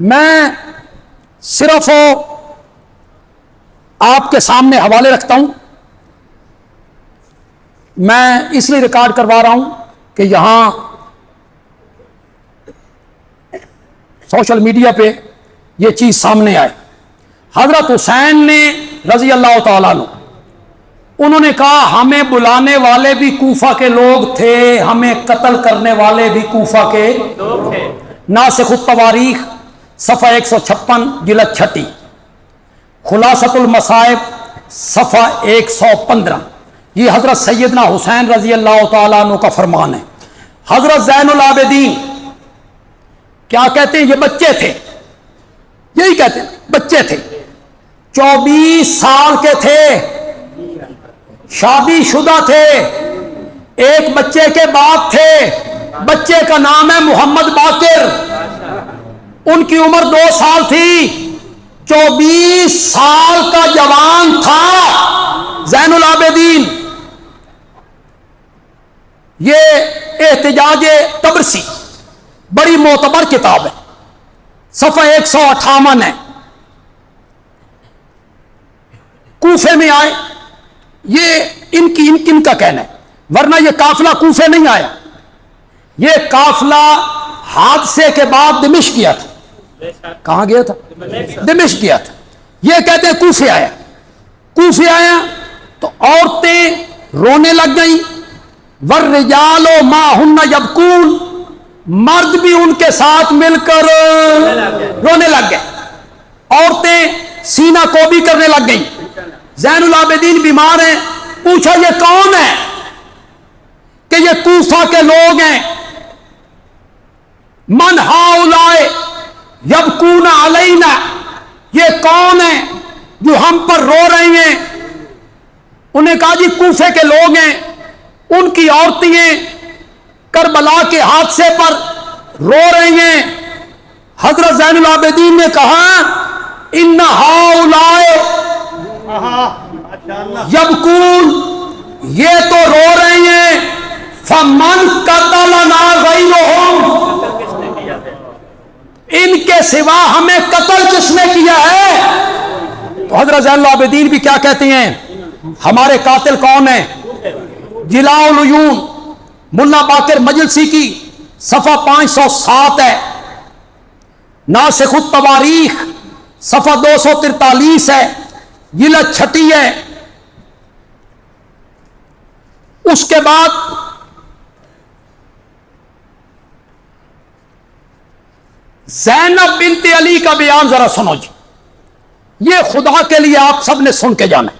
میں صرف آپ کے سامنے حوالے رکھتا ہوں. میں اس لیے ریکارڈ کروا رہا ہوں کہ یہاں سوشل میڈیا پہ یہ چیز سامنے آئے. حضرت حسین نے رضی اللہ تعالیٰ عنہ انہوں نے کہا ہمیں بلانے والے بھی کوفہ کے لوگ تھے, ہمیں قتل کرنے والے بھی کوفہ کے لوگ تھے. ناسخ التواریخ صفحہ 156 جلد 6, خلاصۃ المصائب صفحہ 115. یہ حضرت سیدنا حسین رضی اللہ تعالیٰ عنہ کا فرمان ہے. حضرت زین العابدین کیا کہتے ہیں؟ یہ بچے تھے, یہی کہتے ہیں بچے تھے, 24 سال کے تھے, شادی شدہ تھے, ایک بچے کے باپ تھے, بچے کا نام ہے محمد باقر, ان کی عمر 2 سال تھی, 24 سال کا جوان تھا زین العابدین. یہ احتجاج طبرسی بڑی معتبر کتاب ہے, صفحہ 158 ہے. کوفے میں آئے, یہ ان کی کا کہنا ہے, ورنہ یہ قافلہ کوفے نہیں آیا, یہ قافلہ حادثے کے بعد دمشق گیا تھا. کہاں گیا تھا؟ دمشق گیا تھا. یہ کہتے ہیں کوفے آیا. کوفے آیا تو عورتیں رونے لگ گئیں, والرجال ماہن یبکون, مرد بھی ان کے ساتھ مل کر رونے لگ گئے, عورتیں سینہ کوبی کرنے لگ گئیں. زین العابدین بیمار ہیں, پوچھا یہ کون ہے؟ کہ یہ کوفہ کے لوگ ہیں. من ہؤلاء یبکون علینا, یہ کون ہیں جو ہم پر رو رہے ہیں؟ انہیں کہا جی کوفے کے لوگ ہیں, ان کی عورتیں کربلا کے حادثے پر رو رہی ہیں. حضرت زین العابدین نے کہا ان ہؤلاء یبکون, یہ تو رو رہی ہیں, فمن قتلنا غیرہم, ان کے سوا ہمیں قتل کس نے کیا ہے؟ تو حضرت زین العابدین بھی کیا کہتے ہیں؟ ہمارے قاتل کون ہیں؟ جلاء العیون ملا باقر مجلسی کی صفحہ 507 ہے, ناسخ التواریخ صفحہ 243 ہے, جلد 6 ہے. اس کے بعد زینب بنت علی کا بیان ذرا سنو جی, یہ خدا کے لیے آپ سب نے سن کے جانا ہے.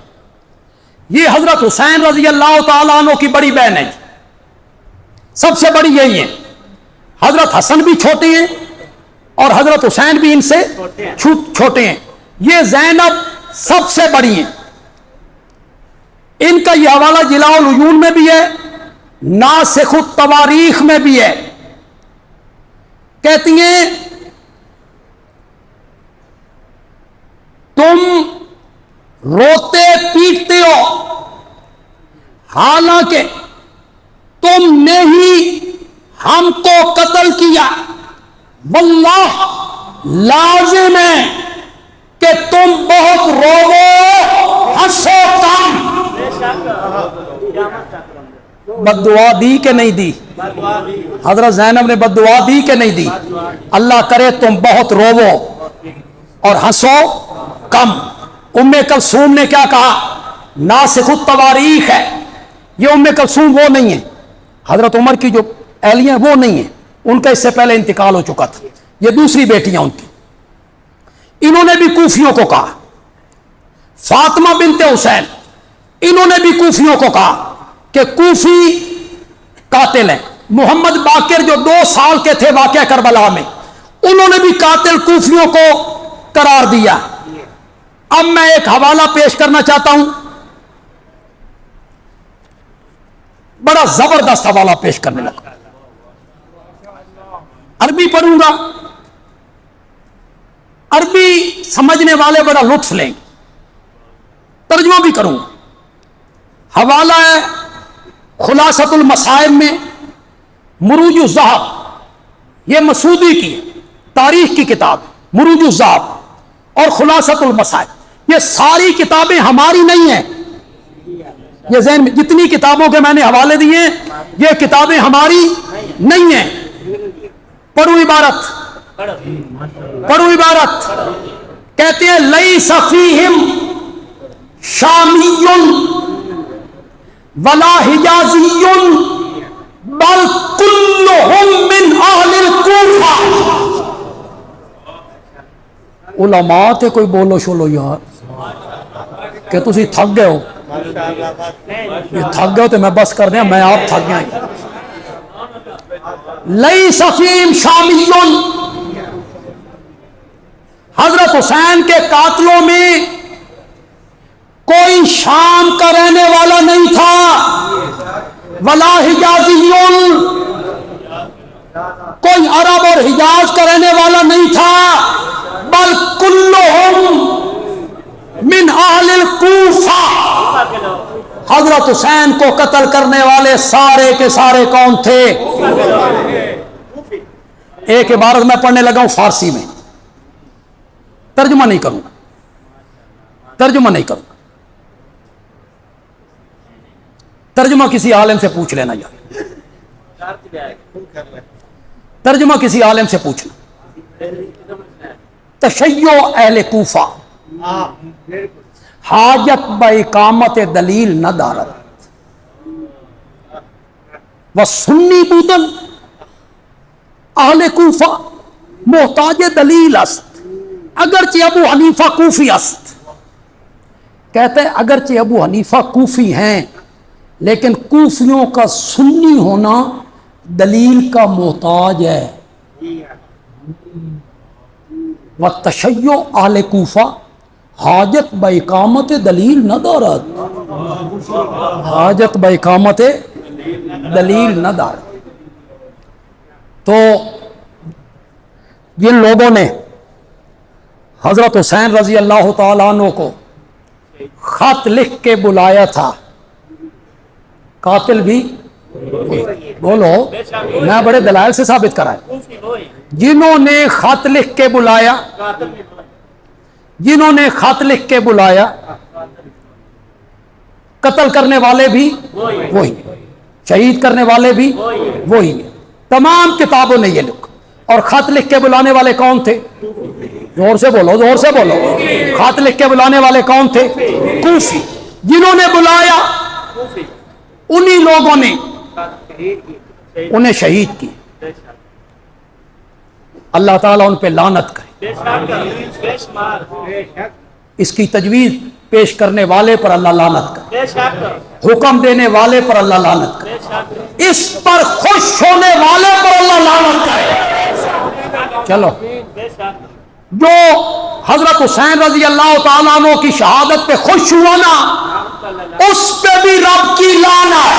یہ حضرت حسین رضی اللہ تعالیٰ عنہ کی بڑی بہن ہے, سب سے بڑی یہی ہے. حضرت حسن بھی چھوٹے ہیں اور حضرت حسین بھی ان سے چھوٹے ہیں. یہ زینب سب سے بڑی ہیں. ان کا یہ حوالہ جلاء العیون میں بھی ہے, ناسخ التواریخ میں بھی ہے. کہتی ہیں تم روتے پیٹتے ہو, حالانکہ تم نے ہی ہم کو قتل کیا, واللہ لازم ہے کہ تم بہت روو ہنسو کم. بد دعا دی کہ نہیں دی؟ حضرت زینب نے بد دعا دی کہ نہیں دی؟ اللہ کرے تم بہت روو اور ہنسو کم. ام کلثوم نے کیا کہا؟ ناسخ التواریخ ہے. یہ ام کلثوم وہ نہیں ہے, حضرت عمر کی جو اہلیہ وہ نہیں ہے, ان کا اس سے پہلے انتقال ہو چکا تھا. یہ دوسری بیٹیاں ان کی. انہوں نے بھی کوفیوں کو کہا. فاطمہ بنت حسین, انہوں نے بھی کوفیوں کو کہا کہ کوفی قاتل ہیں. محمد باقر جو 2 سال کے تھے واقعہ کربلا میں, انہوں نے بھی قاتل کوفیوں کو قرار دیا. اب میں ایک حوالہ پیش کرنا چاہتا ہوں, بڑا زبردست حوالہ پیش کرنے لگا. عربی پڑھوں گا, عربی سمجھنے والے بڑا لطف لیں گے, ترجمہ بھی کروں گا. حوالہ ہے خلاصۃ المصائب میں, مروج الذہب, یہ مسعودی کی تاریخ کی کتاب ہے. مروج الذات اور خلاصۃ المسائل، یہ ساری کتابیں ہماری نہیں ہیں. یہ ذہن میں جتنی کتابوں کے میں نے حوالے دیے ہیں یہ کتابیں ہماری نہیں ہیں. پڑھو عبارت کہتے ہیں لیس فیہم شامی ولا حجازی بل کلہم من اہل الکوفہ. علماء تے کوئی بولو شولو یار کہ تسی تھک گئے ہو. یہ تھک گئے ہو تو میں بس کر دیا، میں آپ تھک گیا. لیس فیہم شامی، حضرت حسین کے قاتلوں میں کوئی شام کا رہنے والا نہیں تھا، ولا حجازی، کوئی عرب اور حجاز کا رہنے والا نہیں تھا، بل کلہم من اہل الکوفہ. حضرت حسین کو قتل کرنے والے سارے کے سارے کون تھے؟ ایک عبارت میں پڑھنے لگا ہوں فارسی میں، ترجمہ نہیں کروں گا، ترجمہ کسی عالم سے پوچھ لینا یار، ترجمہ کسی عالم سے پوچھنا. تشیع اہل کوفہ حاجت باقامت دلیل نہ دارت و سنی بودن. اہل کوفہ محتاج دلیل است اگرچہ ابو حنیفہ کوفی است. کہتے ہیں اگرچہ ابو حنیفہ کوفی ہیں لیکن کوفیوں کا سنی ہونا دلیل کا محتاج ہے. وَالتَّشَيُّعُ اہل کوفہ حاجت باقامت دلیل نہ دارت، حاجت باقامت دلیل نہ دارت. تو جن لوگوں نے حضرت حسین رضی اللہ تعالیٰ عنہ کو خط لکھ کے بلایا تھا، قاتل بھی بولو، میں بڑے دلائل سے ثابت کرائے، جنہوں نے خط لکھ کے بلایا، جنہوں نے خط لکھ کے بلایا، قتل کرنے والے بھی وہی، شہید کرنے والے بھی وہی. تمام کتابوں نے یہ لکھا. اور خط لکھ کے بلانے والے کون تھے؟ زور سے بولو، زور سے بولو. خط لکھ کے بلانے والے کون تھے؟ کوفی. جنہوں نے بلایا انہی لوگوں نے انہیں شہید کی. اللہ تعالیٰ ان پہ لعنت کرے. اس کی تجویز پیش کرنے والے پر اللہ لعنت کرے، حکم دینے والے پر اللہ لعنت کرے، اس پر خوش ہونے والے پر اللہ لعنت کرے. چلو، جو حضرت حسین رضی اللہ تعالیٰ عنہ کی شہادت پہ خوش ہوا نا، اس پہ بھی رب کی لعنت.